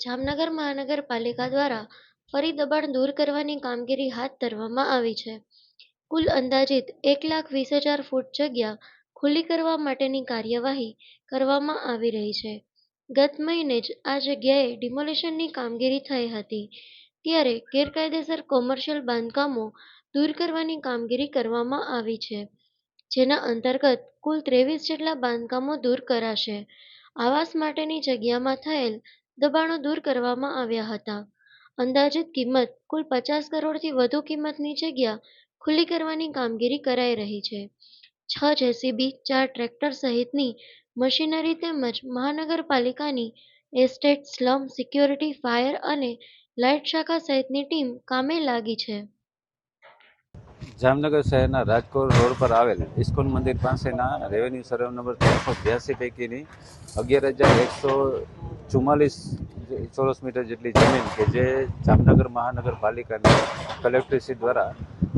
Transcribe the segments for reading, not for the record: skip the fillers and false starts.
જામનગર મહાનગરપાલિકા દ્વારા ફરી દબાણ દૂર કરવાની કામગીરી હાથ ધરવામાં આવી છે. કુલ અંદાજિત 1,20,000 ફૂટ જગ્યા ખુલ્લી કરવા માટેની કાર્યવાહી કરવામાં આવી રહી છે. ગત મહિને જ આ જગ્યાએ ડિમોલિશનની કામગીરી થઈ હતી, ત્યારે ગેરકાયદેસર કોમર્શિયલ બાંધકામો દૂર કરવાની કામગીરી કરવામાં આવી છે, જેના અંતર્ગત કુલ 23 જેટલા બાંધકામો દૂર કરાશે. આવાસ માટેની જગ્યામાં થયેલ દબાણો દૂર કરવામાં આવ્યા હતા. અંદાજિત કિંમત કુલ 50 કરોડથી વધુ કિંમતની જગ્યા ખુલ્લી કરવાની કામગીરી કરાઈ રહી છે. 6 જેસીબી, 4 ટ્રેક્ટર સહિતની મશીનરી તેમજ મહાનગરપાલિકાની એસ્ટેટ, સ્લમ, સિક્યોરિટી, ફાયર અને લાઇટ શાખા સહિતની ટીમ કામે લાગી છે. જામનગર શહેરના રાજકોટ રોડ પર આવેલ ઇસ્કોન મંદિર પાસેના રેવન્યુ સર્વે નંબર 382 પૈકીની 11,144 ચોરસ મીટર જેટલી જમીન કે જે જામનગર મહાનગરપાલિકાની કલેક્ટરશ્રી દ્વારા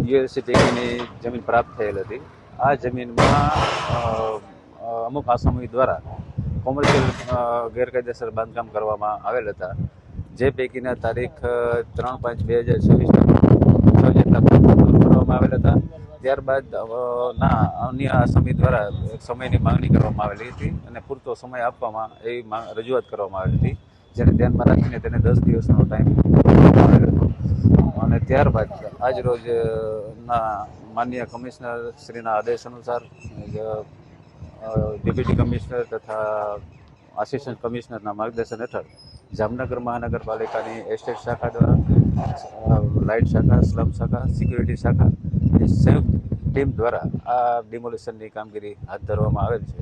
યુએલસી પૈકીની જમીન પ્રાપ્ત થયેલ હતી. આ જમીનમાં અમુક આસામી દ્વારા કોમર્શિયલ ગેરકાયદેસર બાંધકામ કરવામાં આવેલ હતા, જે પૈકીના તારીખ 3/5/2024 જેટલા કરવામાં આવેલ હતા. ત્યારબાદ અન્ય આસામી દ્વારા સમયની માંગણી કરવામાં આવેલી હતી અને પૂરતો સમય આપવામાં એવી રજૂઆત કરવામાં આવેલી હતી, જેને ધ્યાનમાં રાખીને તેને 10 દિવસનો ટાઈમ આપવામાં આવેલો હતો. અને ત્યારબાદ આજ રોજ માનનીય કમિશનર શ્રીના આદેશ અનુસાર ડેપ્યુટી કમિશનર તથા આસિસ્ટન્ટ કમિશનરના માર્ગદર્શન હેઠળ જામનગર મહાનગરપાલિકાની એસ્ટેટ શાખા દ્વારા લાઇટ શાખા, સ્લમ શાખા, સિક્યુરિટી શાખા સંયુક્ત ટીમ દ્વારા આ ડિમોલિશનની કામગીરી હાથ ધરવામાં આવેલ છે.